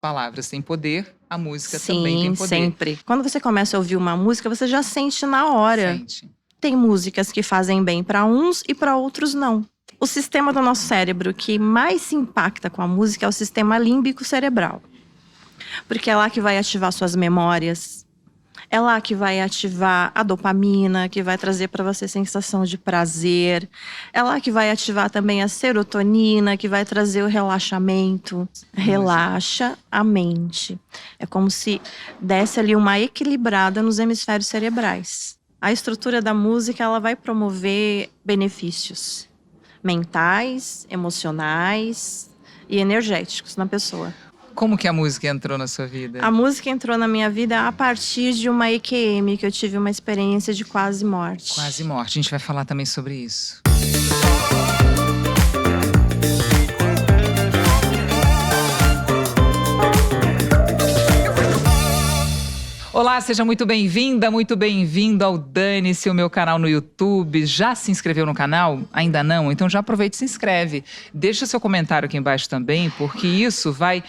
palavras têm poder, a música também tem Sim, poder. sempre. Quando você começa a ouvir uma música, você já sente na hora. Sente. Tem músicas que fazem bem para uns e para outros não. O sistema do nosso cérebro que mais se impacta com a música é o sistema límbico cerebral. Porque é lá que vai ativar suas memórias. É lá que vai ativar a dopamina, que vai trazer para você sensação de prazer. É lá que vai ativar também a serotonina, que vai trazer o relaxamento. Relaxa a mente. É como se desse ali uma equilibrada nos hemisférios cerebrais. A estrutura da música, ela vai promover benefícios mentais, emocionais e energéticos na pessoa. Como que a música entrou na sua vida? A música entrou na minha vida a partir de uma EQM, que eu tive uma experiência de quase morte. Quase morte. A gente vai falar também sobre isso. Olá, seja muito bem-vinda, muito bem-vindo ao Dane-se, o meu canal no YouTube. Já se inscreveu no canal? Ainda não? Então já aproveita e se inscreve. Deixa seu comentário aqui embaixo também, porque isso vai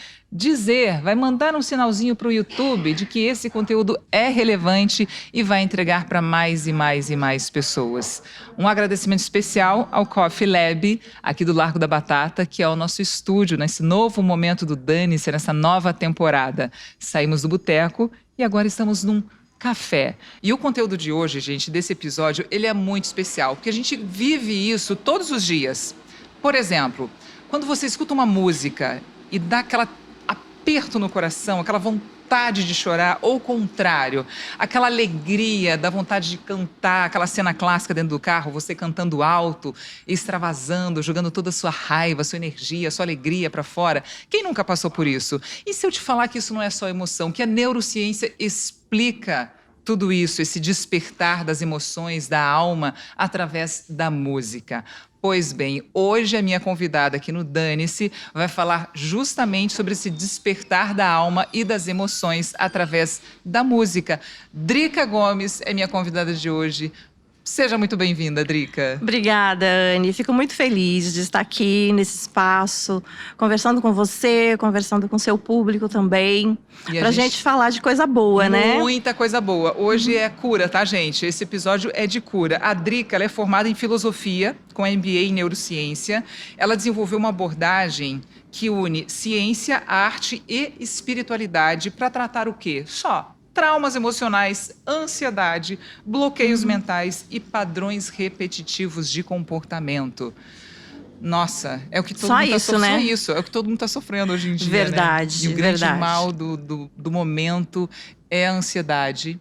vai mandar um sinalzinho para o YouTube de que esse conteúdo é relevante e vai entregar para mais e mais e mais pessoas. Um agradecimento especial ao Coffee Lab, aqui do Largo da Batata, que é o nosso estúdio nesse novo momento do Dane-se, nessa nova temporada. Saímos do boteco e agora estamos num café. E o conteúdo de hoje, gente, desse episódio, ele é muito especial, porque a gente vive isso todos os dias. Por exemplo, quando você escuta uma música e dá aquela aperto no coração, aquela vontade de chorar, ou o contrário, aquela alegria da vontade de cantar, aquela cena clássica dentro do carro, você cantando alto, extravasando, jogando toda a sua raiva, sua energia, sua alegria para fora. Quem nunca passou por isso? E se eu te falar que isso não é só emoção, que a neurociência explica tudo isso, esse despertar das emoções, da alma, através da música? Pois bem, hoje a minha convidada aqui no Dane-se vai falar justamente sobre esse despertar da alma e das emoções através da música. Drica Gomes é minha convidada de hoje. Seja muito bem-vinda, Drica. Obrigada, Anne. Fico muito feliz de estar aqui nesse espaço, conversando com você, conversando com seu público também, pra gente falar de coisa boa, né? Muita coisa boa. Hoje é cura, tá, gente? Esse episódio é de cura. A Drica, ela é formada em filosofia, com MBA em neurociência. Ela desenvolveu uma abordagem que une ciência, arte e espiritualidade para tratar o quê? Só traumas emocionais, ansiedade, bloqueios mentais e padrões repetitivos de comportamento. Nossa, é o que todo mundo está sofrendo. Né? Só isso, é o que todo mundo está sofrendo hoje em dia. Verdade, né? E o grande verdade. mal do momento é a ansiedade.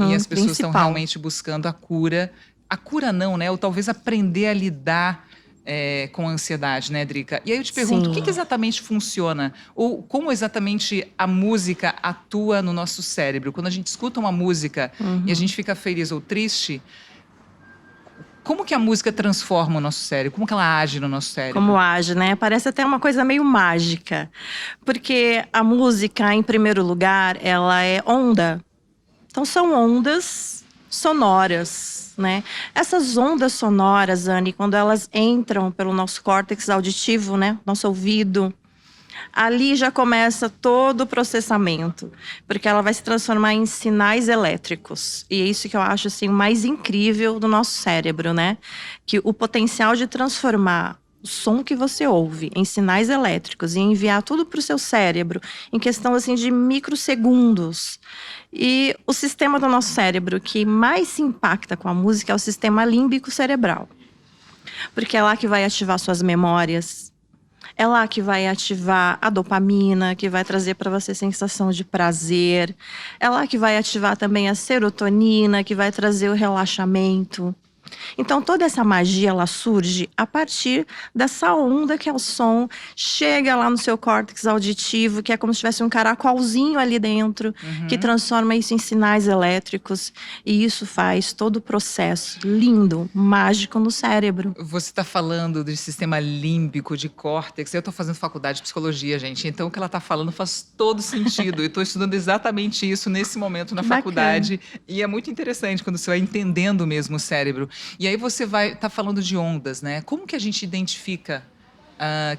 E as pessoas estão realmente buscando a cura. A cura não, né? Ou talvez aprender a lidar com a ansiedade, né, Drica? E aí eu te pergunto, o que exatamente funciona? Ou como exatamente a música atua no nosso cérebro? Quando a gente escuta uma música e a gente fica feliz ou triste, como que a música transforma o nosso cérebro? Como que ela age no nosso cérebro? Como age, né? Parece até uma coisa meio mágica. Porque a música, em primeiro lugar, ela é onda. Então são ondas sonoras, né? Essas ondas sonoras, Anne, quando elas entram pelo nosso córtex auditivo, né? Nosso ouvido, ali já começa todo o processamento, porque ela vai se transformar em sinais elétricos. E é isso que eu acho assim, o mais incrível do nosso cérebro, né? Que o potencial de transformar o som que você ouve em sinais elétricos e enviar tudo para o seu cérebro em questão assim de microsegundos. E o sistema do nosso cérebro que mais se impacta com a música é o sistema límbico cerebral. Porque é lá que vai ativar suas memórias. É lá que vai ativar a dopamina, que vai trazer para você sensação de prazer. É lá que vai ativar também a serotonina, que vai trazer o relaxamento. Então toda essa magia ela surge a partir dessa onda que é o som, chega lá no seu córtex auditivo, que é como se tivesse um caracolzinho ali dentro, que transforma isso em sinais elétricos, e isso faz todo o processo lindo, mágico no cérebro. Você está falando do sistema límbico, de córtex. Eu estou fazendo faculdade de psicologia, gente, então o que ela está falando faz todo sentido. Eu estou estudando exatamente isso nesse momento na faculdade, e é muito interessante quando você vai entendendo mesmo o cérebro. E aí você tá falando de ondas, né? Como que a gente identifica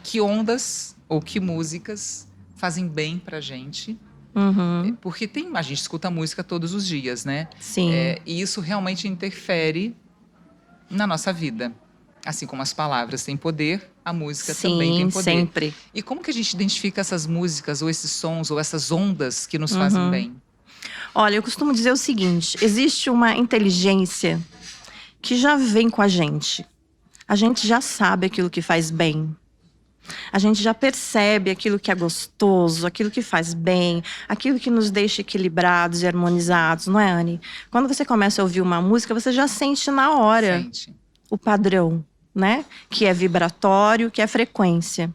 que ondas ou que músicas fazem bem pra gente. Uhum. Porque a gente escuta música todos os dias, né? Sim. E isso realmente interfere na nossa vida. Assim como as palavras têm poder, a música também tem Sim, poder. sempre. E como que a gente identifica essas músicas, ou esses sons, ou essas ondas que nos Uhum. fazem bem? Olha, eu costumo dizer o seguinte: existe uma inteligência que já vem com a gente. A gente já sabe aquilo que faz bem. A gente já percebe aquilo que é gostoso, aquilo que faz bem, aquilo que nos deixa equilibrados e harmonizados, não é, Anne? Quando você começa a ouvir uma música, você já sente na hora Sente. o padrão, né? Que é vibratório, que é frequência.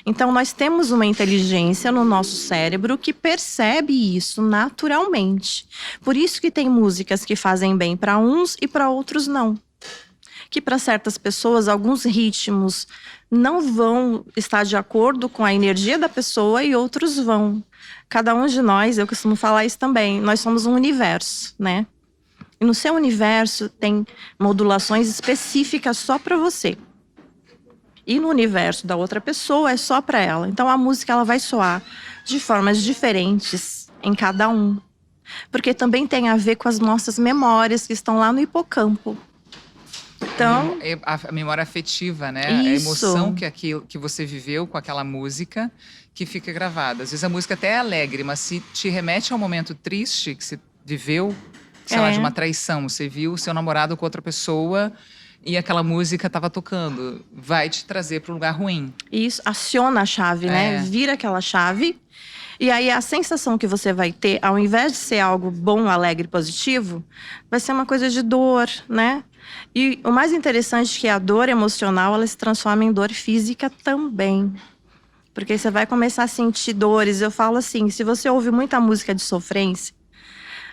Então, nós temos uma inteligência no nosso cérebro que percebe isso naturalmente. Por isso que tem músicas que fazem bem para uns e para outros não. Que para certas pessoas, alguns ritmos não vão estar de acordo com a energia da pessoa e outros vão. Cada um de nós, eu costumo falar isso também, nós somos um universo, né? E no seu universo tem modulações específicas só para você. E no universo da outra pessoa é só para ela. Então a música ela vai soar de formas diferentes em cada um. Porque também tem a ver com as nossas memórias que estão lá no hipocampo. Então, A memória afetiva, né? Isso. A emoção que você viveu com aquela música que fica gravada. Às vezes a música até é alegre, mas se te remete a um momento triste que você viveu, sei lá, de uma traição. Você viu o seu namorado com outra pessoa e aquela música estava tocando. Vai te trazer para um lugar ruim. isso aciona a chave, né? Vira aquela chave. E aí a sensação que você vai ter, ao invés de ser algo bom, alegre, positivo, vai ser uma coisa de dor, né? E o mais interessante é que a dor emocional, ela se transforma em dor física também. Porque você vai começar a sentir dores. Eu falo assim, se você ouve muita música de sofrência,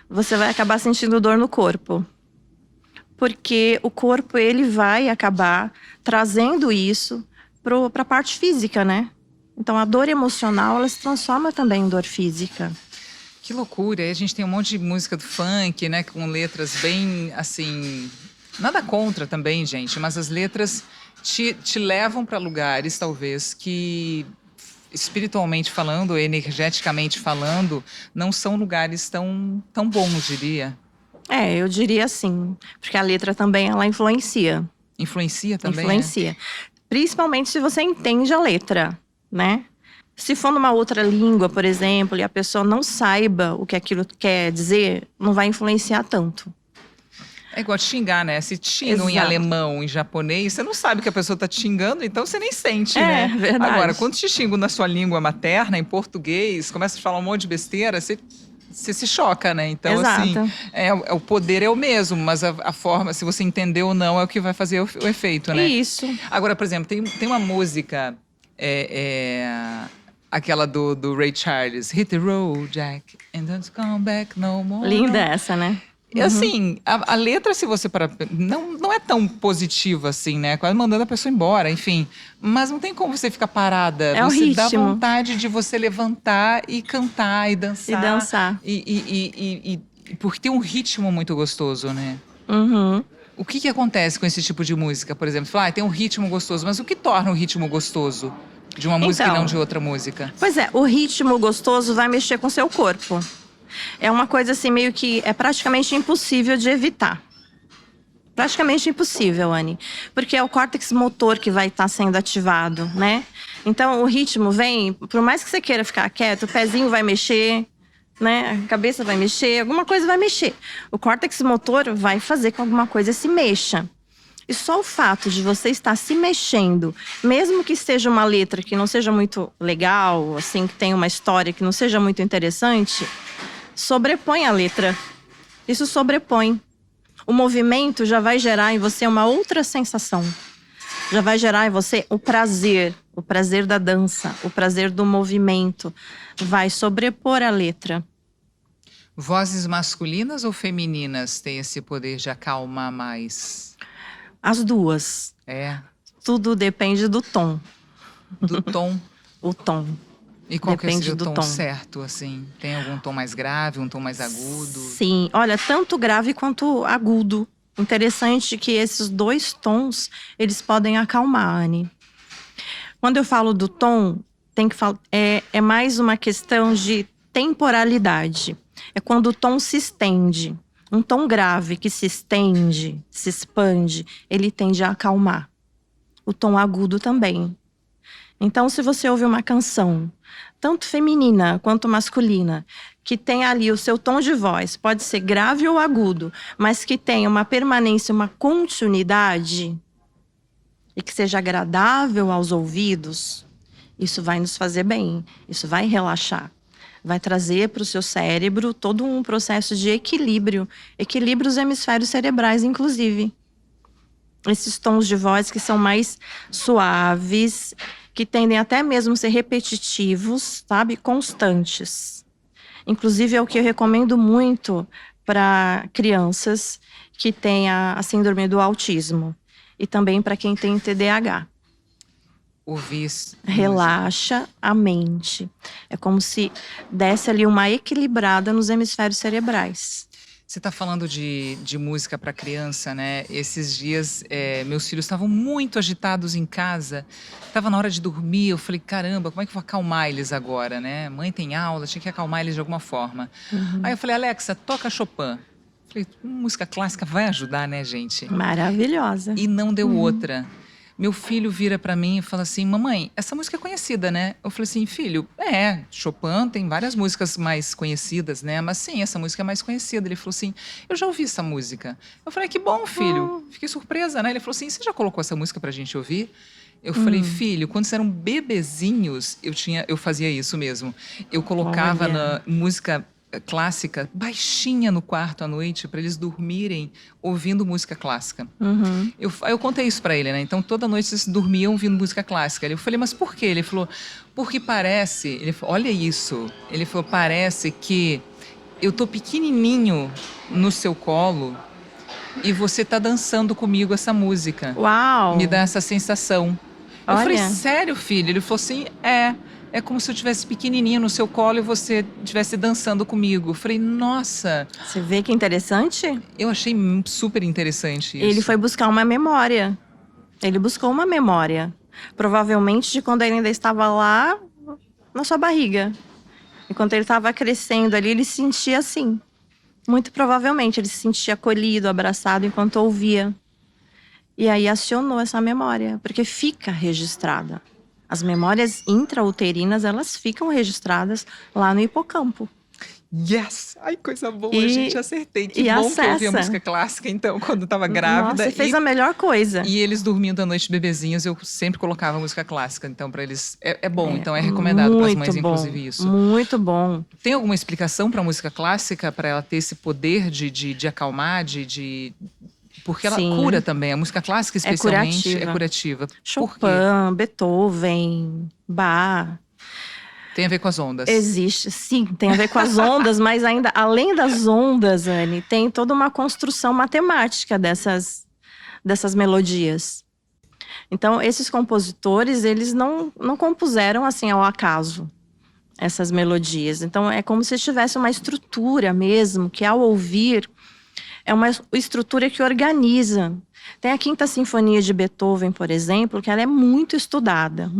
você vai acabar sentindo dor no corpo. Porque o corpo, ele vai acabar trazendo isso para a parte física, né? Então, a dor emocional, ela se transforma também em dor física. Que loucura. Aí a gente tem um monte de música do funk, né? Com letras bem, assim... Nada contra também, gente. Mas as letras te levam para lugares, talvez, que... espiritualmente falando, energeticamente falando, não são lugares tão bons, diria. Eu diria assim. Porque a letra também, ela influencia. Influencia também, Influencia. Principalmente se você entende a letra, né? Se for numa outra língua, por exemplo, e a pessoa não saiba o que aquilo quer dizer, não vai influenciar tanto. É igual te xingar, né? Se te xingam em Exato. alemão, em japonês, você não sabe que a pessoa tá te xingando, então você nem sente, É, né? verdade. Agora, quando te xingam na sua língua materna, em português, começa a falar um monte de besteira, você se choca, né? Então, Exato. assim, o poder é o mesmo, mas a forma, se você entender ou não, é o que vai fazer o efeito, né? Isso. Agora, por exemplo, tem uma música, aquela do Ray Charles, Hit the Road, Jack, and don't come back no more. Linda essa, né? E assim, a letra, se você parar, não é tão positiva assim, né? Quase mandando a pessoa embora, enfim. Mas não tem como você ficar parada. É o você dá ritmo. vontade de você levantar e cantar e dançar. E dançar. E porque tem um ritmo muito gostoso, né? Uhum. O que acontece com esse tipo de música, por exemplo? Você fala, tem um ritmo gostoso, mas o que torna o ritmo gostoso de uma música e Então, não de outra música? Pois é, o ritmo gostoso vai mexer com o seu corpo. É uma coisa assim, meio que é praticamente impossível de evitar. Praticamente impossível, Anne. Porque é o córtex motor que vai estar sendo ativado, né? Então, o ritmo vem, por mais que você queira ficar quieto, o pezinho vai mexer, né? A cabeça vai mexer, alguma coisa vai mexer. O córtex motor vai fazer com que alguma coisa se mexa. E só o fato de você estar se mexendo, mesmo que seja uma letra que não seja muito legal, assim, que tenha uma história que não seja muito interessante, sobrepõe a letra. Isso sobrepõe. O movimento já vai gerar em você uma outra sensação. Já vai gerar em você o prazer da dança, o prazer do movimento. Vai sobrepor a letra. Vozes masculinas ou femininas têm esse poder de acalmar mais? As duas. Tudo depende do tom. Do tom? O tom. E qual que Depende seria o do tom tom. certo, assim? Tem algum tom mais grave, um tom mais agudo? Sim, olha, tanto grave quanto agudo. Interessante que esses dois tons, eles podem acalmar, Anne. Quando eu falo do tom, é mais uma questão de temporalidade. É quando o tom se estende. Um tom grave que se estende, se expande, ele tende a acalmar. O tom agudo também. Então, se você ouve uma canção, tanto feminina quanto masculina, que tem ali o seu tom de voz, pode ser grave ou agudo, mas que tenha uma permanência, uma continuidade, e que seja agradável aos ouvidos, isso vai nos fazer bem, isso vai relaxar. Vai trazer para o seu cérebro todo um processo de equilíbrio. Equilibra os hemisférios cerebrais, inclusive. Esses tons de voz que são mais suaves, que tendem até mesmo a ser repetitivos, sabe? Constantes. Inclusive, é o que eu recomendo muito para crianças que têm a síndrome do autismo. E também para quem tem TDAH. Ouvir relaxa a mente. É como se desse ali uma equilibrada nos hemisférios cerebrais. Você está falando de música para criança, né? Esses dias, meus filhos estavam muito agitados em casa. Estava na hora de dormir. Eu falei, caramba, como é que eu vou acalmar eles agora, né? Mãe tem aula, tinha que acalmar eles de alguma forma. Aí eu falei, Alexa, toca Chopin. Falei, música clássica vai ajudar, né, gente? Maravilhosa. E não deu outra. Meu filho vira para mim e fala assim, mamãe, essa música é conhecida, né? Eu falei assim, filho, Chopin tem várias músicas mais conhecidas, né? Mas sim, essa música é mais conhecida. Ele falou assim, eu já ouvi essa música. Eu falei, que bom, filho. Fiquei surpresa, né? Ele falou assim, você já colocou essa música pra gente ouvir? Eu falei, filho, quando vocês eram bebezinhos, eu fazia isso mesmo. Eu colocava na música clássica baixinha no quarto à noite para eles dormirem ouvindo música clássica. Eu contei isso para ele, né? Então toda noite eles dormiam ouvindo música clássica. Eu falei, mas por quê? Ele falou, porque parece. Ele falou, olha isso. Ele falou, parece que eu tô pequenininho no seu colo e você tá dançando comigo essa música. Uau! Me dá essa sensação. Eu Olha. falei, sério, filho? Ele falou assim, é como se eu estivesse pequenininha no seu colo e você estivesse dançando comigo. Eu falei, nossa. Você vê que interessante? Eu achei super interessante isso. Ele foi buscar uma memória. Ele buscou uma memória. Provavelmente de quando ele ainda estava lá na sua barriga. Enquanto ele estava crescendo ali, ele se sentia assim. Muito provavelmente ele se sentia acolhido, abraçado enquanto ouvia. E aí acionou essa memória, porque fica registrada. As memórias intrauterinas, elas ficam registradas lá no hipocampo. Yes! Ai, coisa boa, gente, acertei. Que bom que eu ouvia música clássica, então, quando estava grávida. Nossa, você fez a melhor coisa. E eles dormindo à noite bebezinhos, eu sempre colocava música clássica. Então, para eles, é bom. Então, é recomendado para as mães, inclusive, isso. Muito bom. Tem alguma explicação para a música clássica, para ela ter esse poder de acalmar, porque ela cura também. A música clássica, especialmente, é curativa. Chopin, Beethoven, Bach. Tem a ver com as ondas. Existe, sim, tem a ver com as ondas, mas ainda, além das ondas, Anne, tem toda uma construção matemática dessas melodias. Então, esses compositores, eles não compuseram assim ao acaso essas melodias. Então, é como se tivesse uma estrutura mesmo, que ao ouvir, é uma estrutura que organiza. Tem a Quinta Sinfonia de Beethoven, por exemplo, que ela é muito estudada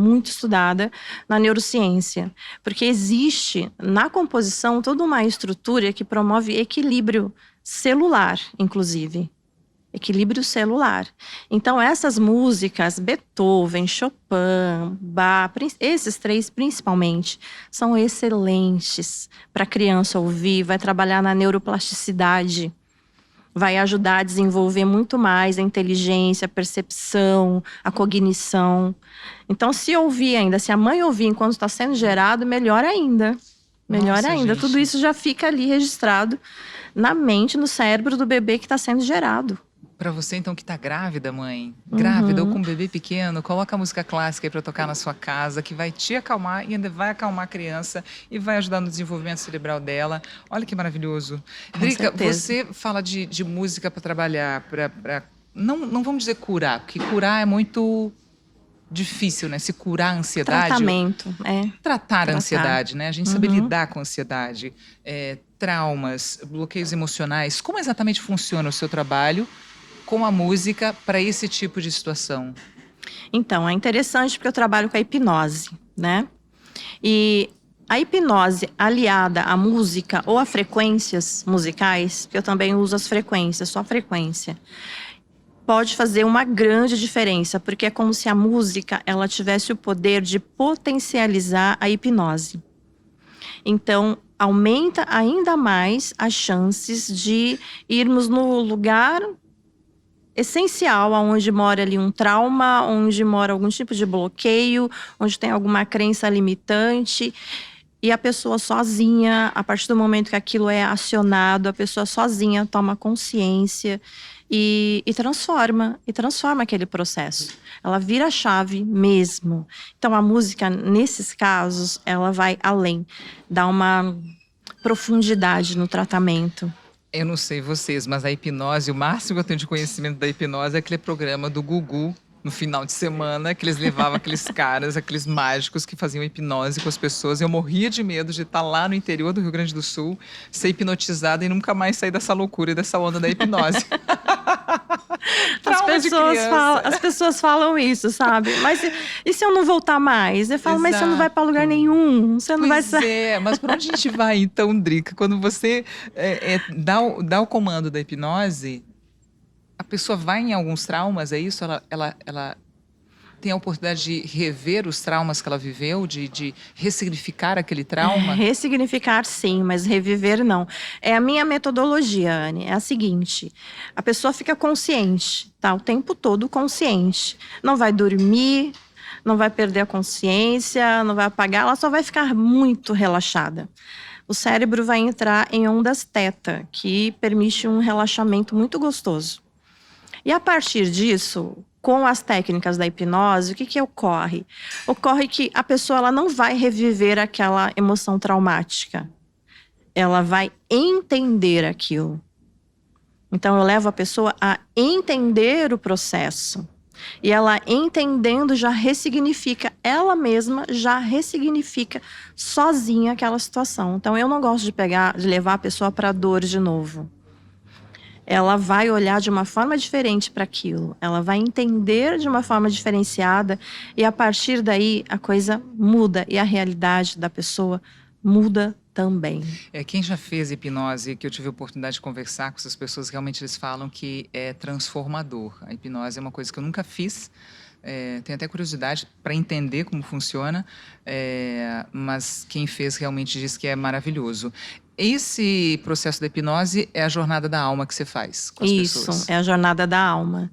na neurociência. Porque existe na composição toda uma estrutura que promove equilíbrio celular, inclusive. Equilíbrio celular. Então, essas músicas, Beethoven, Chopin, Bach, esses três principalmente, são excelentes para a criança ouvir, vai trabalhar na neuroplasticidade. Vai ajudar a desenvolver muito mais a inteligência, a percepção, a cognição. Então, se a mãe ouvir enquanto está sendo gerado, melhor ainda. Melhor ainda. Gente. Tudo isso já fica ali registrado na mente, no cérebro do bebê que está sendo gerado. Para você, então, que tá grávida, mãe, grávida ou com um bebê pequeno, coloca a música clássica aí para tocar na sua casa, que vai te acalmar e ainda vai acalmar a criança e vai ajudar no desenvolvimento cerebral dela. Olha que maravilhoso. Drica, você fala de música para trabalhar, não vamos dizer curar, porque curar é muito difícil, né? Se curar a ansiedade. Tratamento, Tratar a ansiedade, né? A gente saber lidar com a ansiedade, traumas, bloqueios emocionais. Como exatamente funciona o seu trabalho com a música para esse tipo de situação? Então, é interessante porque eu trabalho com a hipnose, né? E a hipnose aliada à música ou a frequências musicais, que eu também uso as frequências, só a frequência, pode fazer uma grande diferença, porque é como se a música ela tivesse o poder de potencializar a hipnose. Então, aumenta ainda mais as chances de irmos no lugar essencial, onde mora ali um trauma, onde mora algum tipo de bloqueio, onde tem alguma crença limitante. E a pessoa sozinha, a partir do momento que aquilo é acionado, a pessoa sozinha toma consciência e transforma aquele processo. Ela vira a chave mesmo. Então a música, nesses casos, ela vai além, dá uma profundidade no tratamento. Eu não sei vocês, mas a hipnose, o máximo que eu tenho de conhecimento da hipnose é aquele programa do Gugu, no final de semana, que eles levavam aqueles caras, aqueles mágicos que faziam hipnose com as pessoas. Eu morria de medo de estar lá no interior do Rio Grande do Sul, ser hipnotizada e nunca mais sair dessa loucura e dessa onda da hipnose. As pessoas falam isso, sabe? Mas e se eu não voltar mais? Eu falo, mas você não vai para lugar nenhum, você não vai sair. Mas para onde a gente vai então, Drica? Quando você dá o comando da hipnose, a pessoa vai em alguns traumas, é isso? Ela tem a oportunidade de rever os traumas que ela viveu, de ressignificar aquele trauma? Ressignificar, sim, mas reviver, não. É a minha metodologia, Anne. É a seguinte: a pessoa fica consciente, tá? O tempo todo consciente. Não vai dormir, não vai perder a consciência, não vai apagar, ela só vai ficar muito relaxada. O cérebro vai entrar em ondas teta, que permite um relaxamento muito gostoso. E a partir disso, com as técnicas da hipnose, o que ocorre? Ocorre que a pessoa ela não vai reviver aquela emoção traumática. Ela vai entender aquilo. Então, eu levo a pessoa a entender o processo. E ela entendendo já ressignifica, ela mesma já ressignifica sozinha aquela situação. Então, eu não gosto de levar a pessoa para a dor de novo. Ela vai olhar de uma forma diferente para aquilo. Ela vai entender de uma forma diferenciada e a partir daí a coisa muda e a realidade da pessoa muda também. Quem já fez hipnose, que eu tive a oportunidade de conversar com essas pessoas, realmente eles falam que é transformador. A hipnose é uma coisa que eu nunca fiz. Tenho até curiosidade para entender como funciona, mas quem fez realmente diz que é maravilhoso. Esse processo da hipnose é a jornada da alma que você faz com as pessoas? Isso, é a jornada da alma.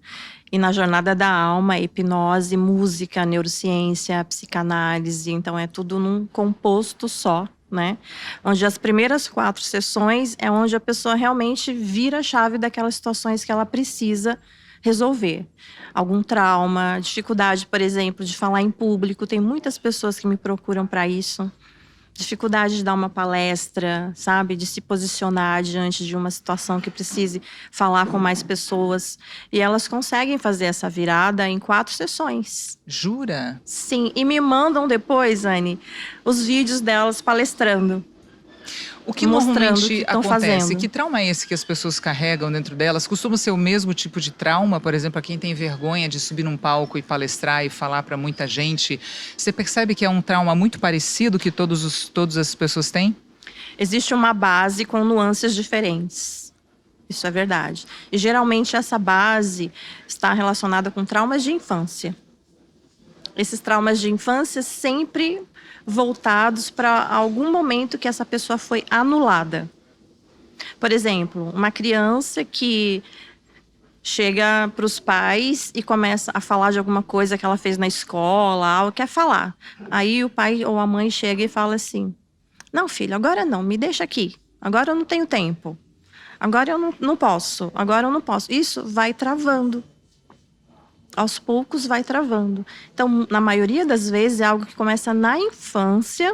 E na jornada da alma, hipnose, música, neurociência, psicanálise, então é tudo num composto só, né? Onde as primeiras 4 sessões é onde a pessoa realmente vira a chave daquelas situações que ela precisa resolver. Algum trauma, dificuldade, por exemplo, de falar em público. Tem muitas pessoas que me procuram para isso. Dificuldade de dar uma palestra, sabe? De se posicionar diante de uma situação que precise falar com mais pessoas. E elas conseguem fazer essa virada em 4 sessões. Jura? Sim, e me mandam depois, Anne, os vídeos delas palestrando. O que normalmente acontece? Fazendo. Que trauma é esse que as pessoas carregam dentro delas? Costuma ser o mesmo tipo de trauma, por exemplo, a quem tem vergonha de subir num palco e palestrar e falar para muita gente. Você percebe que é um trauma muito parecido que todas as pessoas têm? Existe uma base com nuances diferentes. Isso é verdade. E geralmente essa base está relacionada com traumas de infância. Esses traumas de infância sempre voltados para algum momento que essa pessoa foi anulada. Por exemplo, uma criança que chega para os pais e começa a falar de alguma coisa que ela fez na escola, algo quer falar. Aí o pai ou a mãe chega e fala assim: não, filho, agora não, me deixa aqui. Agora eu não tenho tempo. Agora eu não posso. Agora eu não posso. Isso vai travando. Aos poucos vai travando. Então, na maioria das vezes, é algo que começa na infância.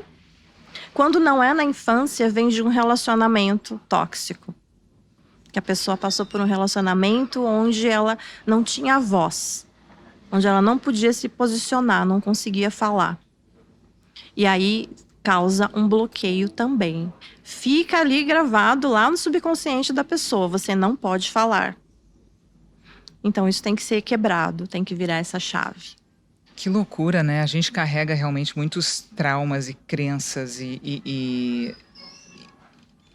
Quando não é na infância, vem de um relacionamento tóxico. Que a pessoa passou por um relacionamento onde ela não tinha voz. Onde ela não podia se posicionar, não conseguia falar. E aí causa um bloqueio também. Fica ali gravado lá no subconsciente da pessoa. Você não pode falar. Então, isso tem que ser quebrado, tem que virar essa chave. Que loucura, né? A gente carrega realmente muitos traumas e crenças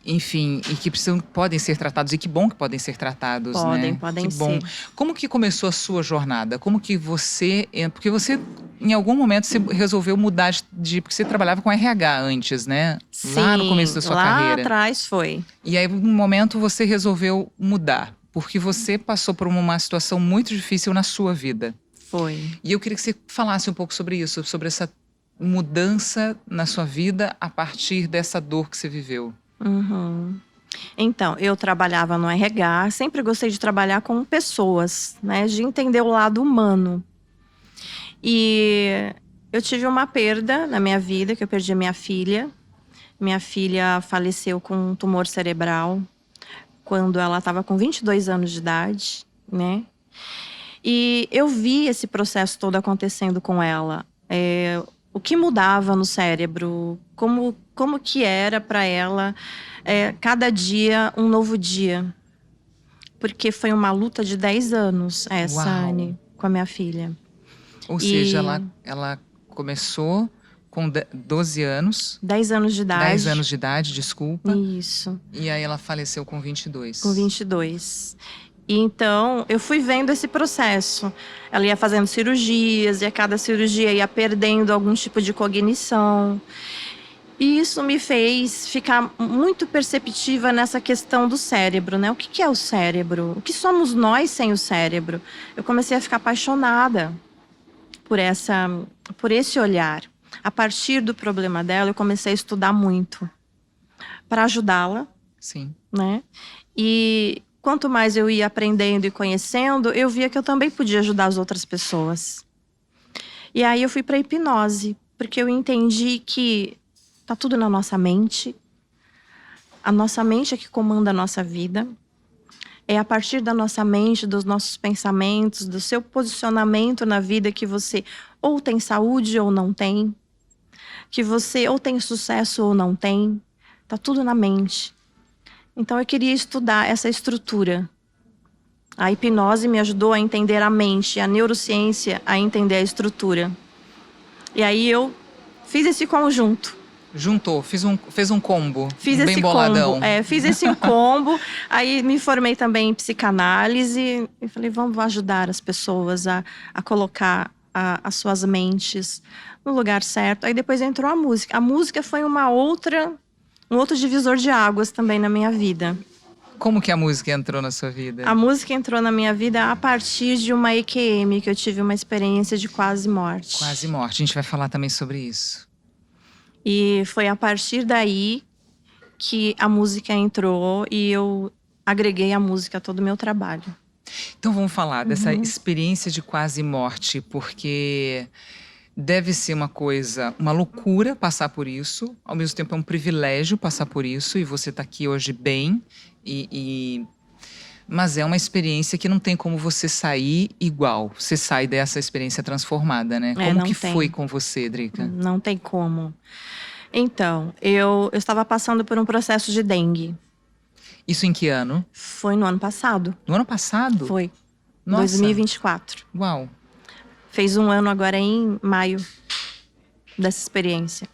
enfim, e que podem ser tratados, e que bom que podem ser tratados, né? Que Podem bom. ser. Como que começou a sua jornada? Como que você... Porque você, em algum momento, você resolveu mudar porque você trabalhava com RH antes, né? Lá no começo da sua carreira. Lá atrás foi. E aí, num momento, você resolveu mudar, porque você passou por uma situação muito difícil na sua vida. Foi. E eu queria que você falasse um pouco sobre isso, sobre essa mudança na sua vida a partir dessa dor que você viveu. Uhum. Então, eu trabalhava no RH, sempre gostei de trabalhar com pessoas, né? De entender o lado humano. E eu tive uma perda na minha vida, que eu perdi a minha filha. Minha filha faleceu com um tumor cerebral quando ela estava com 22 anos de idade, né? E eu vi esse processo todo acontecendo com ela. O que mudava no cérebro, como que era para ela cada dia um novo dia. Porque foi uma luta de 10 anos essa, Anne, com a minha filha. Ou seja, ela começou com 12 anos. 10 anos de idade. 10 anos de idade, desculpa. Isso. E aí ela faleceu com 22. Com 22. E então, eu fui vendo esse processo. Ela ia fazendo cirurgias, e a cada cirurgia ia perdendo algum tipo de cognição. E isso me fez ficar muito perceptiva nessa questão do cérebro, né? O que é o cérebro? O que somos nós sem o cérebro? Eu comecei a ficar apaixonada por esse olhar. A partir do problema dela, eu comecei a estudar muito para ajudá-la. Sim. Né? E quanto mais eu ia aprendendo e conhecendo, eu via que eu também podia ajudar as outras pessoas. E aí eu fui para a hipnose, porque eu entendi que tá tudo na nossa mente. A nossa mente é que comanda a nossa vida. É a partir da nossa mente, dos nossos pensamentos, do seu posicionamento na vida que você ou tem saúde ou não tem. Que você ou tem sucesso ou não tem. Tá tudo na mente. Então eu queria estudar essa estrutura. A hipnose me ajudou a entender a mente, a neurociência a entender a estrutura. E aí eu fiz esse conjunto. Juntou, fez um combo. Fiz bem esse boladão. combo. Fiz esse combo. Aí me formei também em psicanálise. E falei, vamos ajudar as pessoas a colocar as suas mentes no lugar certo. Aí depois entrou a música. A música foi um outro divisor de águas também na minha vida. Como que a música entrou na sua vida? A música entrou na minha vida a partir de uma EQM, que eu tive uma experiência de quase morte. Quase morte. A gente vai falar também sobre isso. E foi a partir daí que a música entrou e eu agreguei a música a todo o meu trabalho. Então vamos falar dessa experiência de quase morte, porque deve ser uma loucura passar por isso. Ao mesmo tempo é um privilégio passar por isso e você está aqui hoje bem. Mas é uma experiência que não tem como você sair igual. Você sai dessa experiência transformada, né? Como que foi com você, Drica? Não tem como. Então, eu estava passando por um processo de dengue. Isso em que ano? Foi no ano passado. No ano passado? Foi. Nossa. 2024. Uau. Fez um ano agora em maio dessa experiência.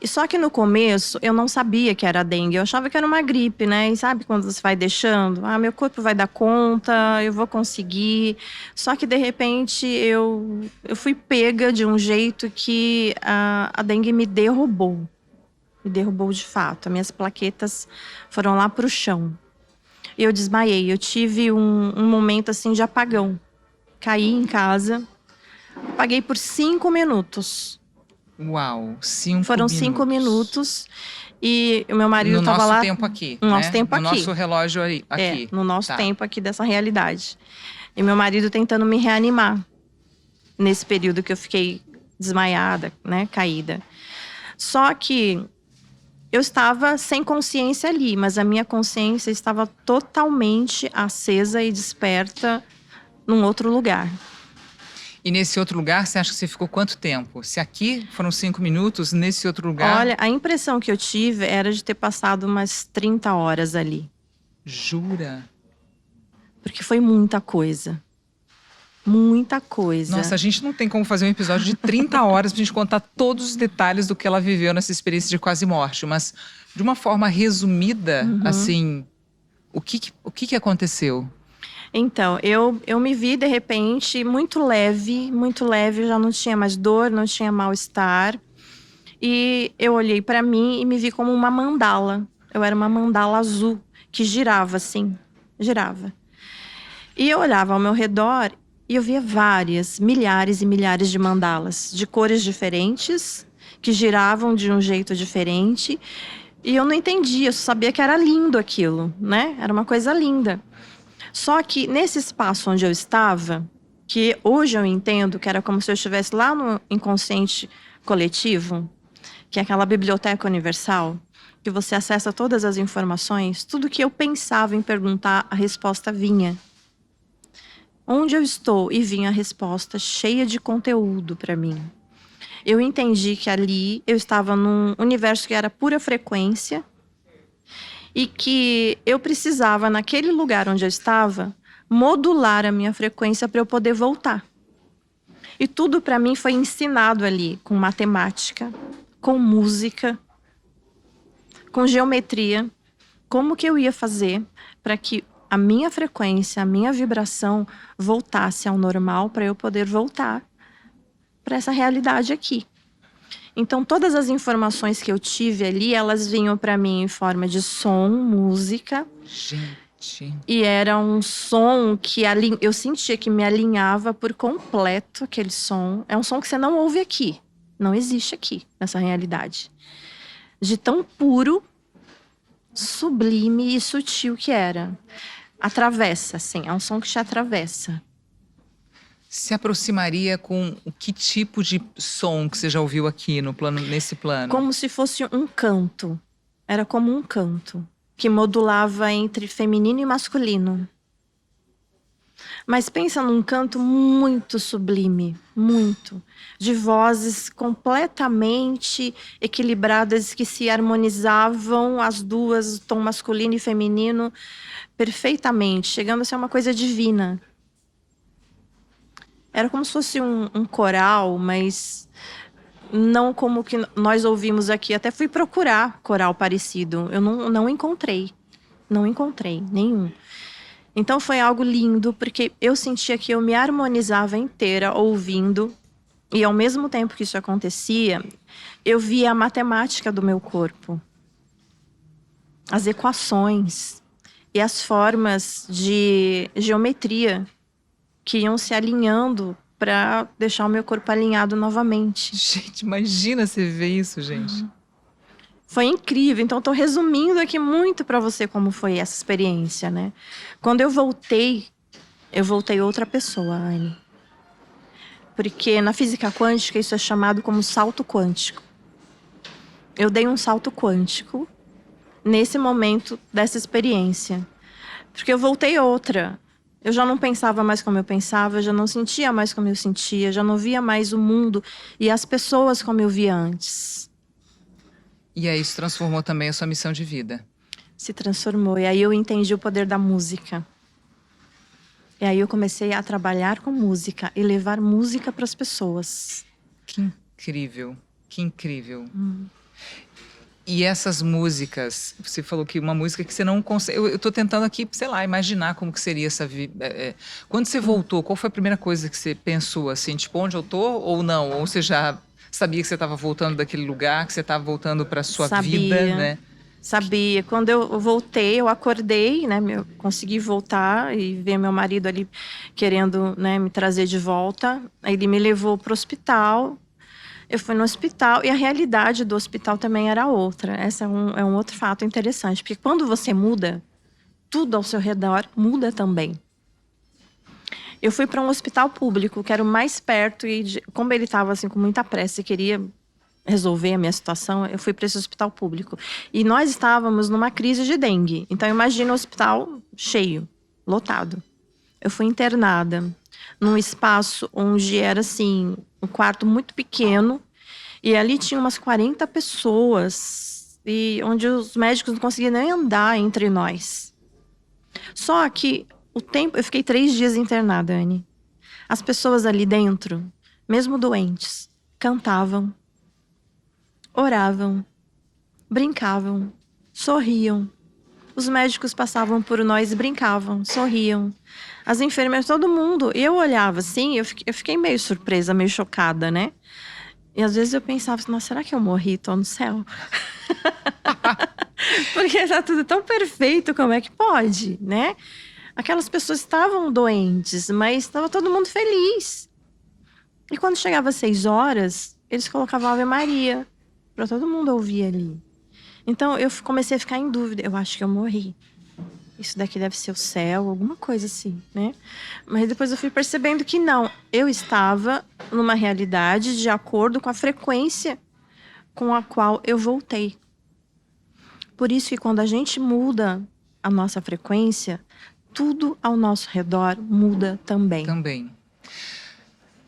E só que no começo eu não sabia que era dengue. Eu achava que era uma gripe, né? E sabe quando você vai deixando? Meu corpo vai dar conta, eu vou conseguir. Só que de repente eu fui pega de um jeito que a dengue me derrubou. Me derrubou de fato. As minhas plaquetas foram lá pro chão. E eu desmaiei. Eu tive um momento assim de apagão. Caí em casa. Apaguei por 5 minutos. Uau, 5 minutos. Foram 5 minutos. E o meu marido estava lá. No nosso tempo aqui. No nosso tempo aqui. No nosso relógio aqui. No nosso tempo aqui dessa realidade. E meu marido tentando me reanimar. Nesse período que eu fiquei desmaiada, né? Caída. Só que eu estava sem consciência ali. Mas a minha consciência estava totalmente acesa e desperta num outro lugar. E nesse outro lugar, você acha que você ficou quanto tempo? Se aqui foram 5 minutos, nesse outro lugar... Olha, a impressão que eu tive era de ter passado umas 30 horas ali. Jura? Porque foi muita coisa. Muita coisa. Nossa, a gente não tem como fazer um episódio de 30 horas pra gente contar todos os detalhes do que ela viveu nessa experiência de quase morte. Mas, de uma forma resumida, assim, o que aconteceu? Então, eu me vi, de repente, muito leve, já não tinha mais dor, não tinha mal-estar. E eu olhei pra mim e me vi como uma mandala. Eu era uma mandala azul, que girava assim, girava. E eu olhava ao meu redor e eu via várias, milhares e milhares de mandalas, de cores diferentes, que giravam de um jeito diferente. E eu não entendia, eu só sabia que era lindo aquilo, né? Era uma coisa linda. Só que nesse espaço onde eu estava, que hoje eu entendo que era como se eu estivesse lá no inconsciente coletivo, que é aquela biblioteca universal, que você acessa todas as informações, tudo que eu pensava em perguntar, a resposta vinha. Onde eu estou e vinha a resposta cheia de conteúdo para mim. Eu entendi que ali eu estava num universo que era pura frequência e que eu precisava, naquele lugar onde eu estava, modular a minha frequência para eu poder voltar. E tudo para mim foi ensinado ali, com matemática, com música, com geometria, como que eu ia fazer para que a minha frequência, a minha vibração voltasse ao normal para eu poder voltar para essa realidade aqui. Então, todas as informações que eu tive ali, elas vinham para mim em forma de som, música. Gente. E era um som que eu sentia que me alinhava por completo, aquele som. É um som que você não ouve aqui. Não existe aqui, nessa realidade. De tão puro, sublime e sutil que era. Atravessa, assim. É um som que te atravessa. Se aproximaria com o que tipo de som que você já ouviu aqui nesse plano? Como se fosse um canto. Era como um canto. Que modulava entre feminino e masculino. Mas pensa num canto muito sublime. Muito. De vozes completamente equilibradas que se harmonizavam as duas, o tom masculino e feminino, perfeitamente. Chegando a ser uma coisa divina. Era como se fosse um coral, mas não como que nós ouvimos aqui. Até fui procurar coral parecido. Eu não encontrei. Não encontrei nenhum. Então foi algo lindo, porque eu sentia que eu me harmonizava inteira ouvindo. E ao mesmo tempo que isso acontecia, eu via a matemática do meu corpo. As equações e as formas de geometria que iam se alinhando para deixar o meu corpo alinhado novamente. Gente, imagina você ver isso, gente. Foi incrível. Então, estou resumindo aqui muito para você como foi essa experiência, né? Quando eu voltei outra pessoa, Anne. Porque na física quântica isso é chamado como salto quântico. Eu dei um salto quântico nesse momento dessa experiência. Porque eu voltei outra. Eu já não pensava mais como eu pensava, eu já não sentia mais como eu sentia, já não via mais o mundo e as pessoas como eu via antes. E aí isso transformou também a sua missão de vida? Se transformou. E aí eu entendi o poder da música. E aí eu comecei a trabalhar com música e levar música para as pessoas. Que incrível, que incrível. E essas músicas, você falou que uma música que você não consegue... Eu tô tentando aqui, sei lá, imaginar como que seria essa vida. Quando você voltou, qual foi a primeira coisa que você pensou, assim, tipo, onde eu tô ou não? Ou você já sabia que você estava voltando daquele lugar, que você estava voltando para sua vida, né? Sabia. Quando eu voltei, eu acordei, né? Eu consegui voltar e ver meu marido ali querendo, né, me trazer de volta. Aí ele me levou para o hospital. Eu fui no hospital e a realidade do hospital também era outra. Esse é um outro fato interessante. Porque quando você muda, tudo ao seu redor muda também. Eu fui para um hospital público, que era o mais perto. E como ele estava assim, com muita pressa e queria resolver a minha situação, eu fui para esse hospital público. E nós estávamos numa crise de dengue. Então imagina o hospital cheio, lotado. Eu fui internada num espaço onde era assim, um quarto muito pequeno, e ali tinha umas 40 pessoas, e onde os médicos não conseguiam nem andar entre nós. Só que o tempo, eu fiquei 3 dias internada, Anne. As pessoas ali dentro, mesmo doentes, cantavam, oravam, brincavam, sorriam. Os médicos passavam por nós e brincavam, sorriam. As enfermeiras, todo mundo. Eu olhava assim, eu fiquei meio surpresa, meio chocada, né? E às vezes eu pensava assim, nossa, será que eu morri? Tô no céu? Porque tá tudo tão perfeito, como é que pode, né? Aquelas pessoas estavam doentes, mas estava todo mundo feliz. E quando chegava às 6 horas, eles colocavam Ave Maria, para todo mundo ouvir ali. Então eu comecei a ficar em dúvida, eu acho que eu morri. Isso daqui deve ser o céu, alguma coisa assim, né? Mas depois eu fui percebendo que não. Eu estava numa realidade de acordo com a frequência com a qual eu voltei. Por isso que quando a gente muda a nossa frequência, tudo ao nosso redor muda também. Também.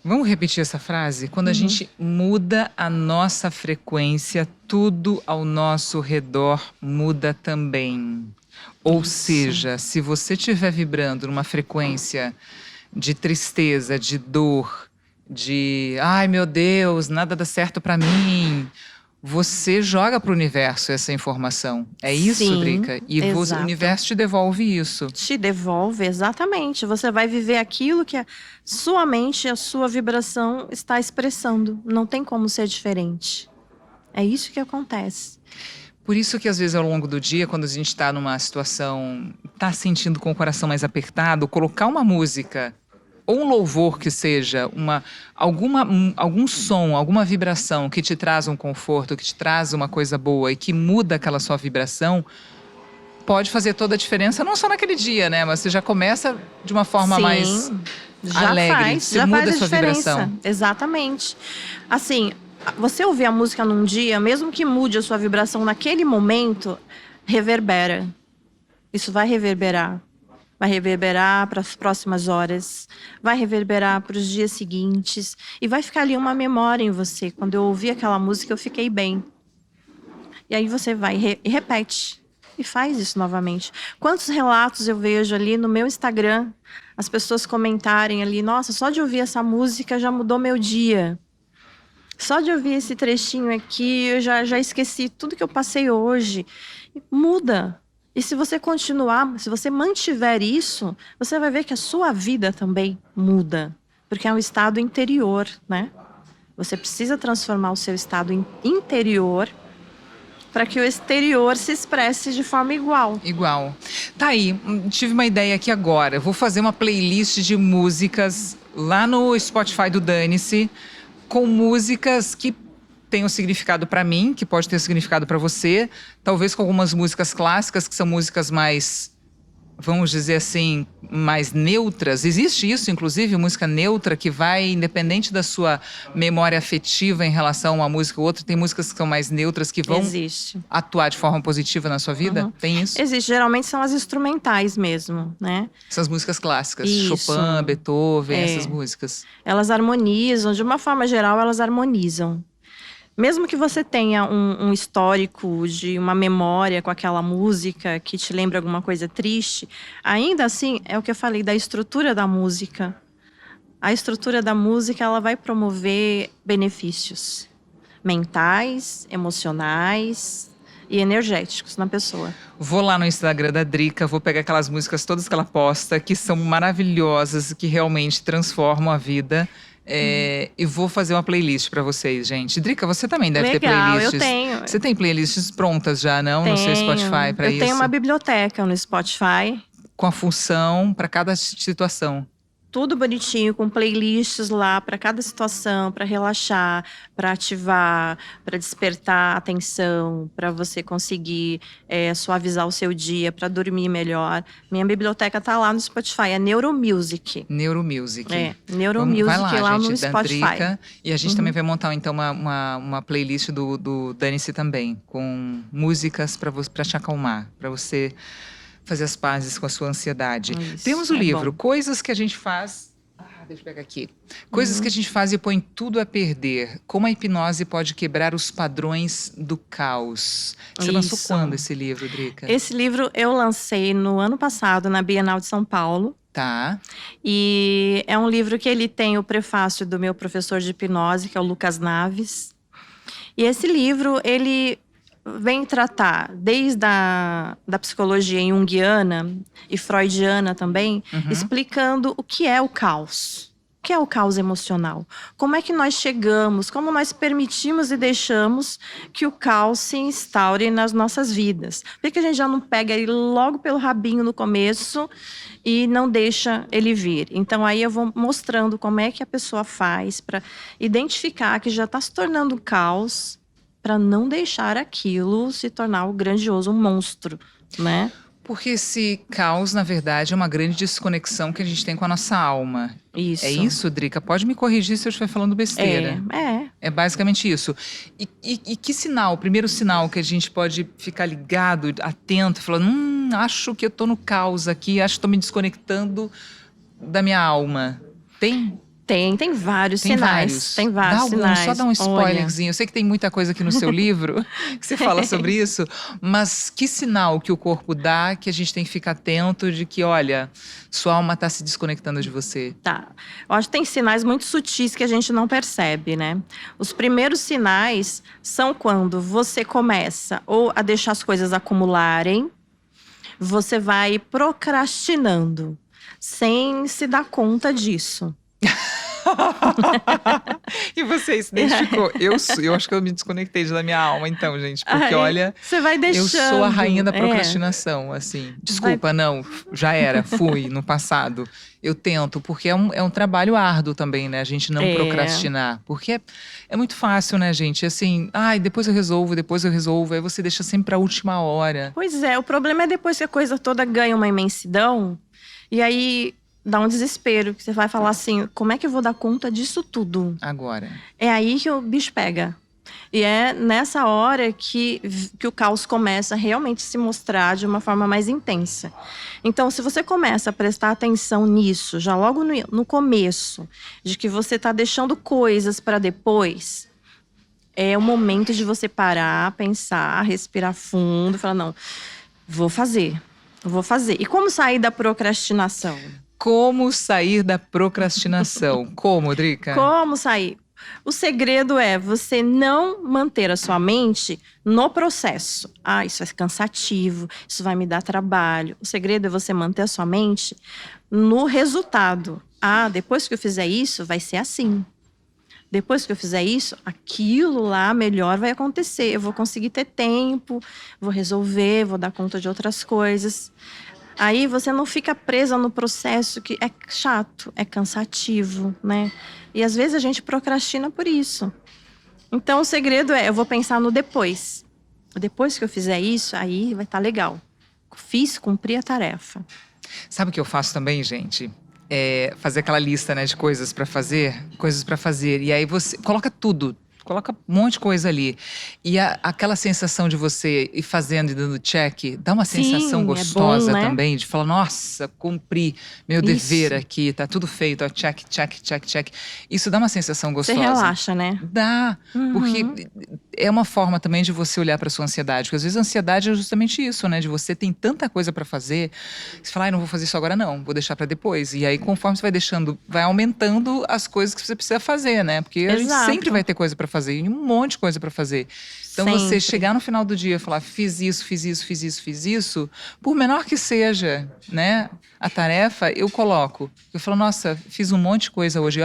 Vamos repetir essa frase? Quando a gente muda a nossa frequência, tudo ao nosso redor muda também. Ou seja, se você estiver vibrando numa frequência de tristeza, de dor, de ai meu Deus, nada dá certo para mim, você joga para o universo essa informação. É isso, Sim, Drica? E o universo te devolve isso. Te devolve, exatamente. Você vai viver aquilo que a sua mente, a sua vibração está expressando. Não tem como ser diferente. É isso que acontece. Por isso que às vezes ao longo do dia, quando a gente está numa situação, está sentindo com o coração mais apertado, colocar uma música ou um louvor que seja, algum som, alguma vibração que te traz um conforto, que te traz uma coisa boa e que muda aquela sua vibração, pode fazer toda a diferença, não só naquele dia, né? Mas você já começa de uma forma mais alegre, você muda a sua vibração. Exatamente. Assim, você ouvir a música num dia, mesmo que mude a sua vibração naquele momento, reverbera. Isso vai reverberar. Vai reverberar para as próximas horas, vai reverberar para os dias seguintes e vai ficar ali uma memória em você. Quando eu ouvi aquela música, eu fiquei bem. E aí você vai e repete e faz isso novamente. Quantos relatos eu vejo ali no meu Instagram, as pessoas comentarem ali, nossa, só de ouvir essa música já mudou meu dia. Só de ouvir esse trechinho aqui, eu já esqueci tudo que eu passei hoje. Muda. E se você continuar, se você mantiver isso, você vai ver que a sua vida também muda. Porque é um estado interior, né? Você precisa transformar o seu estado interior para que o exterior se expresse de forma igual. Igual. Tá aí, tive uma ideia aqui agora. Eu vou fazer uma playlist de músicas lá no Spotify do Dane-se, com músicas que tem um significado para mim, que pode ter significado para você, talvez com algumas músicas clássicas, que são músicas mais, vamos dizer assim, mais neutras. Existe isso, inclusive, música neutra, que vai, independente da sua memória afetiva em relação a uma música ou outra, tem músicas que são mais neutras, que vão atuar de forma positiva na sua vida? Tem isso? Existe, geralmente são as instrumentais mesmo, né? Essas músicas clássicas, Isso. Chopin, Beethoven, essas músicas. Elas harmonizam, de uma forma geral, elas harmonizam. Mesmo que você tenha um histórico de uma memória com aquela música que te lembra alguma coisa triste, ainda assim, é o que eu falei da estrutura da música. A estrutura da música, ela vai promover benefícios mentais, emocionais e energéticos na pessoa. Vou lá no Instagram da Drica, vou pegar aquelas músicas todas que ela posta, que são maravilhosas, que realmente transformam a vida. E vou fazer uma playlist pra vocês, gente. Drica, você também deve ter playlists. Eu tenho. Você tem playlists prontas já, não? No seu Spotify pra isso? Eu tenho uma biblioteca no Spotify. Com a função pra cada situação. Tudo bonitinho, com playlists lá para cada situação, para relaxar, para ativar, para despertar a atenção, para você conseguir suavizar o seu dia, para dormir melhor. Minha biblioteca tá lá no Spotify, é Neuromusic. Neuromusic. Neuromusic vai lá, gente, no Spotify. Drica, e a gente também vai montar então uma playlist do Dane-se também, com músicas para te acalmar, para você fazer as pazes com a sua ansiedade. Temos o livro, Coisas que a gente faz. deixa eu pegar aqui. Coisas que a gente faz e põe tudo a perder. Como a hipnose pode quebrar os padrões do caos. Você lançou Isso. quando esse livro, Drica? Esse livro eu lancei no ano passado, na Bienal de São Paulo. Tá. E é um livro que ele tem o prefácio do meu professor de hipnose, que é o Lucas Naves. E esse livro, ele vem tratar desde da psicologia junguiana e freudiana também, explicando o que é o caos. O que é o caos emocional? Como é que nós chegamos, como nós permitimos e deixamos que o caos se instaure nas nossas vidas? Por que a gente já não pega ele logo pelo rabinho no começo e não deixa ele vir? Então aí eu vou mostrando como é que a pessoa faz para identificar que já está se tornando caos, para não deixar aquilo se tornar o grandioso monstro, né? Porque esse caos, na verdade, é uma grande desconexão que a gente tem com a nossa alma. Isso. É isso, Drica? Pode me corrigir se eu estiver falando besteira. É basicamente isso. E que sinal, o primeiro sinal que a gente pode ficar ligado, atento, falando, acho que eu tô no caos aqui, acho que tô me desconectando da minha alma. Tem? Tem vários sinais. Tem vários sinais. Só dá um spoilerzinho. Eu sei que tem muita coisa aqui no seu livro que você fala sobre isso, mas que sinal que o corpo dá que a gente tem que ficar atento de que, olha, sua alma está se desconectando de você? Tá. Eu acho que tem sinais muito sutis que a gente não percebe, né? Os primeiros sinais são quando você começa ou a deixar as coisas acumularem, você vai procrastinando, sem se dar conta disso. E você se identificou? Eu acho que eu me desconectei da minha alma, então, gente. Porque, olha, você vai deixando. Eu sou a rainha da procrastinação, assim. Desculpa, não, já era, fui no passado. Eu tento, porque é um trabalho árduo também, né? A gente não procrastinar. Porque é muito fácil, né, gente? Assim, depois eu resolvo. Aí você deixa sempre pra última hora. Pois é, o problema é depois que a coisa toda ganha uma imensidão. E aí dá um desespero, que você vai falar assim, como é que eu vou dar conta disso tudo? Agora. É aí que o bicho pega. E é nessa hora que o caos começa a realmente se mostrar de uma forma mais intensa. Então, se você começa a prestar atenção nisso, já logo no começo, de que você está deixando coisas para depois, é o momento de você parar, pensar, respirar fundo, falar, não, vou fazer. E como sair da procrastinação? Como sair da procrastinação? Como, Drica? Como sair? O segredo é você não manter a sua mente no processo. Isso é cansativo, isso vai me dar trabalho. O segredo é você manter a sua mente no resultado. Depois que eu fizer isso, vai ser assim. Depois que eu fizer isso, aquilo lá melhor vai acontecer. Eu vou conseguir ter tempo, vou resolver, vou dar conta de outras coisas. Aí você não fica presa no processo que é chato, é cansativo, né? E às vezes a gente procrastina por isso. Então o segredo é, eu vou pensar no depois. Depois que eu fizer isso, aí vai estar legal. Cumpri a tarefa. Sabe o que eu faço também, gente? Fazer aquela lista, né, de coisas pra fazer. E aí você coloca tudo. Coloca um monte de coisa ali. E aquela sensação de você ir fazendo e dando check, dá uma sensação gostosa, bom, né? Também, de falar, nossa, cumpri meu dever aqui, tá tudo feito, ó, check, check, check, check. Isso dá uma sensação gostosa. Você relaxa, né? Dá, porque é uma forma também de você olhar para sua ansiedade, porque às vezes a ansiedade é justamente isso, né? De você tem tanta coisa para fazer, você fala, não vou fazer isso agora não, vou deixar para depois. E aí, conforme você vai deixando, vai aumentando as coisas que você precisa fazer, né? Porque a gente sempre vai ter coisa para fazer, e um monte de coisa para fazer. Então, você chegar no final do dia e falar, fiz isso, por menor que seja, né, a tarefa, eu coloco. Eu falo, nossa, fiz um monte de coisa hoje.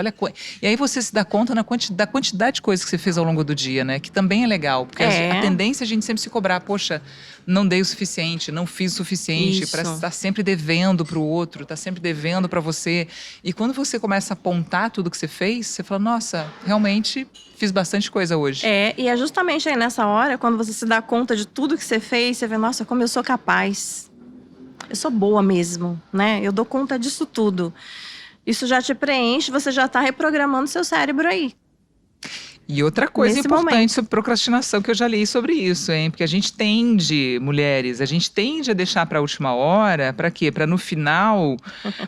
E aí você se dá conta da quantidade de coisas que você fez ao longo do dia, né? Que também é legal. Porque a tendência é a gente sempre se cobrar, poxa, não dei o suficiente, não fiz o suficiente, para estar sempre devendo para o outro, tá sempre devendo para você. E quando você começa a apontar tudo que você fez, você fala, nossa, realmente fiz bastante coisa hoje. E é justamente aí nessa hora, quando você se dá conta de tudo que você fez, você vê, nossa, como eu sou capaz. Eu sou boa mesmo, né? Eu dou conta disso tudo. Isso já te preenche, você já está reprogramando seu cérebro aí. E outra coisa Nesse importante momento. sobre procrastinação, que eu já li sobre isso, hein? Porque a gente tende, mulheres, a gente tende a deixar para a última hora, para quê? Para no final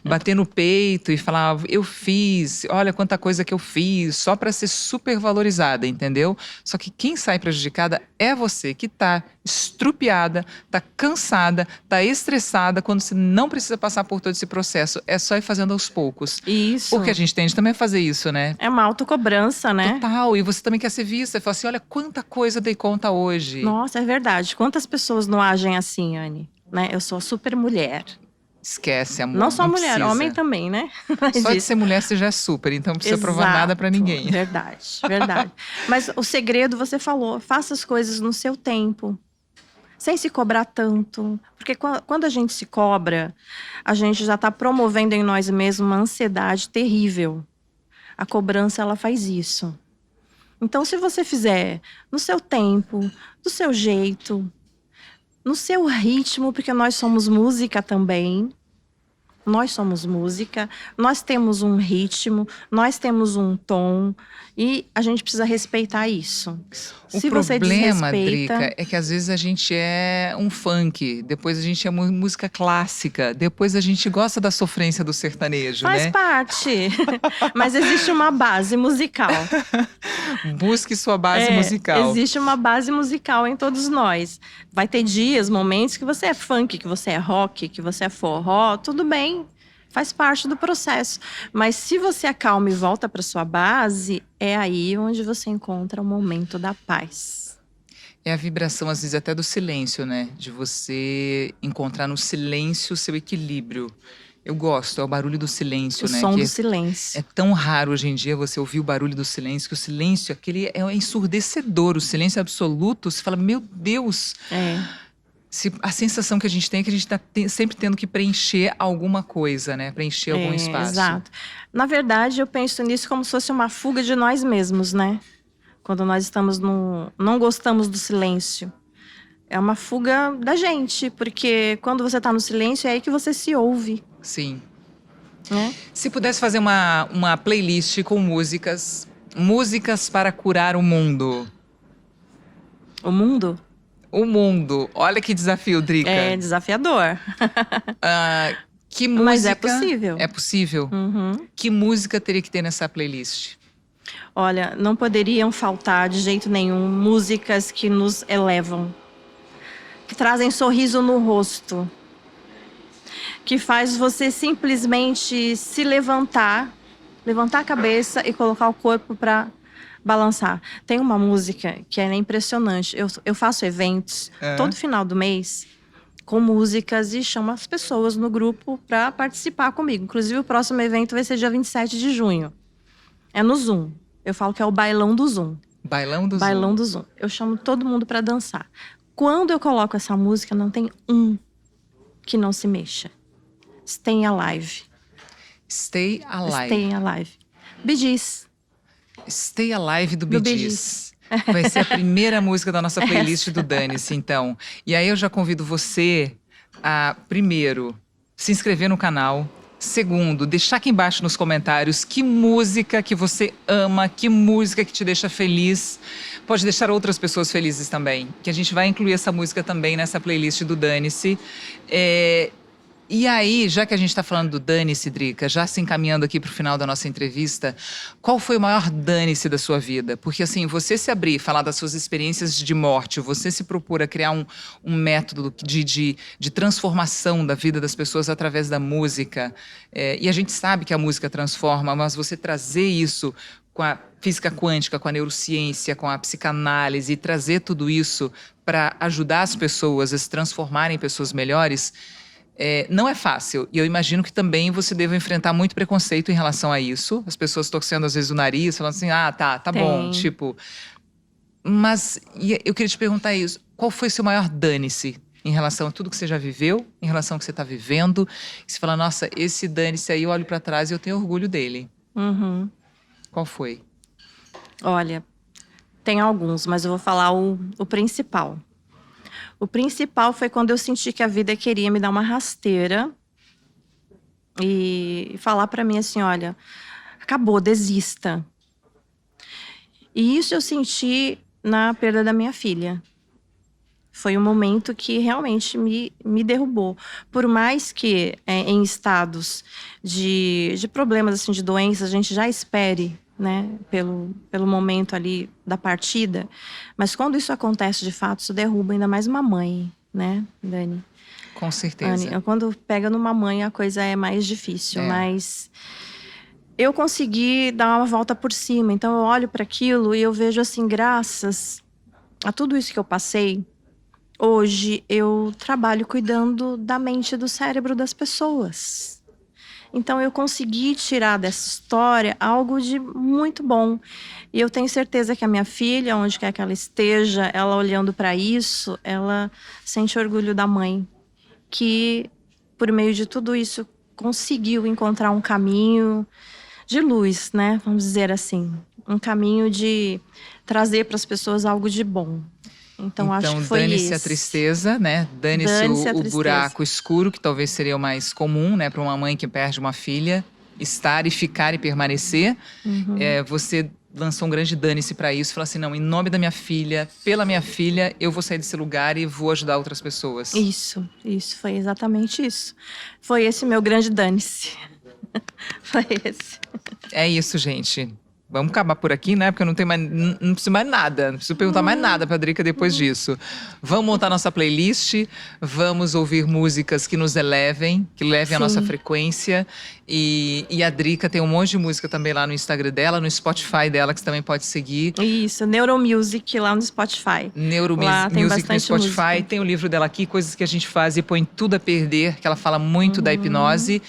bater no peito e falar, eu fiz, olha quanta coisa que eu fiz, só para ser super valorizada, entendeu? Só que quem sai prejudicada é você, que tá estrupiada, tá cansada, tá estressada, quando você não precisa passar por todo esse processo. É só ir fazendo aos poucos. Isso. Porque a gente tende também a fazer isso, né? É uma autocobrança, né? Total, e você também quer ser vista. Você fala assim, olha quanta coisa eu dei conta hoje. Nossa, é verdade. Quantas pessoas não agem assim, Anne? Né? Eu sou super mulher. Esquece, amor. Não só mulher, precisa. homem também, né? Mas Só de isso. ser mulher você já é super, então não precisa provar nada pra Exato, ninguém. Verdade, verdade. Mas o segredo, você falou, faça as coisas no seu tempo. Sem se cobrar tanto. Porque quando a gente se cobra, a gente já está promovendo em nós mesmos uma ansiedade terrível. A cobrança, ela faz isso. Então, se você fizer no seu tempo, do seu jeito, no seu ritmo, porque nós somos música também. Nós somos música, nós temos um ritmo, nós temos um tom e a gente precisa respeitar isso. O Se você problema, desrespeita, Drica, é que às vezes a gente é um funk, depois a gente é música clássica, depois a gente gosta da sofrência do sertanejo, faz né? parte. Mas existe uma base musical. Busque sua base musical. Existe uma base musical em todos nós. Vai ter dias, momentos que você é funk, que você é rock, que você é forró, tudo bem. Faz parte do processo. Mas se você acalma e volta para sua base, é aí onde você encontra o momento da paz. É a vibração, às vezes, até do silêncio, né? De você encontrar no silêncio o seu equilíbrio. Eu gosto, é o barulho do silêncio, O né? som Que do silêncio. é tão raro hoje em dia você ouvir o barulho do silêncio, que o silêncio, aquele é ensurdecedor, o silêncio absoluto. Você fala, meu Deus! A sensação que a gente tem é que a gente está sempre tendo que preencher alguma coisa, né? Preencher algum espaço. Exato. Na verdade, eu penso nisso como se fosse uma fuga de nós mesmos, né? Quando nós estamos não gostamos do silêncio. É uma fuga da gente, porque quando você está no silêncio, é aí que você se ouve. Sim. Né? Se pudesse fazer uma playlist com músicas para curar o mundo. O mundo O mundo. Olha que desafio, Drica. é desafiador. Que música... Mas é possível. É possível? Uhum. Que música teria que ter nessa playlist? Olha, não poderiam faltar de jeito nenhum músicas que nos elevam, que trazem sorriso no rosto, que faz você simplesmente se levantar a cabeça e colocar o corpo para balançar. Tem uma música que é impressionante. Eu faço eventos todo final do mês com músicas e chamo as pessoas no grupo para participar comigo. Inclusive, o próximo evento vai ser dia 27 de junho. É no Zoom. Eu falo que é o bailão do Zoom. Bailão do Zoom. Bailão do Zoom. Eu chamo todo mundo para dançar. Quando eu coloco essa música, não tem um que não se mexa. Stay Alive. Stay Alive. Stay Alive. Bee Gees. Stay Alive do Bee Bee Gees. Vai ser a primeira música da nossa playlist do Dane-se, então. E aí eu já convido você a, primeiro, se inscrever no canal. Segundo, deixar aqui embaixo nos comentários que música que você ama, que música que te deixa feliz. Pode deixar outras pessoas felizes também, que a gente vai incluir essa música também nessa playlist do Dane-se. E aí, já que a gente está falando do dane-se, Drica, já se encaminhando aqui para o final da nossa entrevista, qual foi o maior dane-se da sua vida? Porque assim, você se abrir, falar das suas experiências de morte, você se propor a criar um método de transformação da vida das pessoas através da música, e a gente sabe que a música transforma, mas você trazer isso com a física quântica, com a neurociência, com a psicanálise, e trazer tudo isso para ajudar as pessoas a se transformarem em pessoas melhores, não é fácil. E eu imagino que também você deva enfrentar muito preconceito em relação a isso. As pessoas torcendo às vezes o nariz, falando assim, tá bom, tipo... Mas eu queria te perguntar isso. Qual foi o seu maior dane-se em relação a tudo que você já viveu, em relação ao que você está vivendo? E você fala, nossa, esse dane-se aí eu olho para trás e eu tenho orgulho dele. Uhum. Qual foi? Olha, tem alguns, mas eu vou falar o principal. O principal foi quando eu senti que a vida queria me dar uma rasteira e falar para mim assim, olha, acabou, desista. E isso eu senti na perda da minha filha. Foi um momento que realmente me derrubou. Por mais que em estados de problemas, assim, de doença, a gente já espere, né, pelo momento ali da partida. Mas quando isso acontece de fato, isso derruba ainda mais uma mãe, né, Dani? Com certeza. Anny, quando pega numa mãe, a coisa é mais difícil. Mas eu consegui dar uma volta por cima. Então eu olho para aquilo e eu vejo assim, graças a tudo isso que eu passei, hoje eu trabalho cuidando da mente e do cérebro das pessoas. Então eu consegui tirar dessa história algo de muito bom. E eu tenho certeza que a minha filha, onde quer que ela esteja, ela olhando para isso, ela sente orgulho da mãe, que por meio de tudo isso conseguiu encontrar um caminho de luz, né? Vamos dizer assim, um caminho de trazer para as pessoas algo de bom. Então acho que foi dane-se a tristeza, né? Dane-se o buraco escuro, que talvez seria o mais comum, né, para uma mãe que perde uma filha, estar e ficar e permanecer. Você lançou um grande dane-se para isso, falou assim, não, em nome da minha filha, pela minha filha, eu vou sair desse lugar e vou ajudar outras pessoas. Isso, foi exatamente isso. Foi esse meu grande dane-se. Foi esse. É isso, gente. Vamos acabar por aqui, né? Porque eu não preciso mais nada. Não preciso perguntar mais nada pra Drica depois disso. Vamos montar nossa playlist. Vamos ouvir músicas que nos elevem, que levem a nossa frequência. E a Drica tem um monte de música também lá no Instagram dela, no Spotify dela, que você também pode seguir. Isso, Neuromusic lá no Spotify. Neuromusic no Spotify. Música. Tem o livro dela aqui, Coisas que a gente faz e põe tudo a perder, que ela fala muito da hipnose.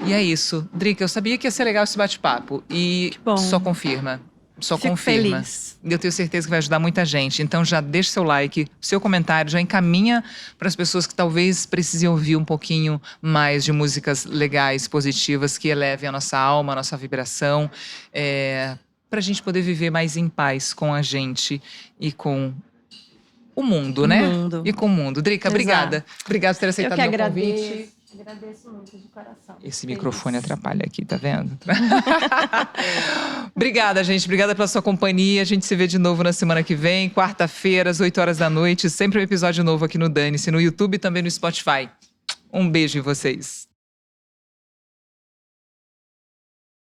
E é isso. Drica, eu sabia que ia ser legal esse bate-papo. E só confirma. Só Fico confirma. Feliz. Eu tenho certeza que vai ajudar muita gente. Então já deixa seu like, seu comentário, já encaminha para as pessoas que talvez precisem ouvir um pouquinho mais de músicas legais, positivas, que elevem a nossa alma, a nossa vibração. Para a gente poder viver mais em paz com a gente e com o mundo, né? E com o mundo. Drica, obrigada. Obrigada por ter aceitado meu convite. Agradeço muito de coração. Esse microfone atrapalha aqui, tá vendo? Obrigada, gente. Obrigada pela sua companhia. A gente se vê de novo na semana que vem, quarta-feira, às 8 horas da noite. Sempre um episódio novo aqui no Dane-se, no YouTube e também no Spotify. Um beijo em vocês.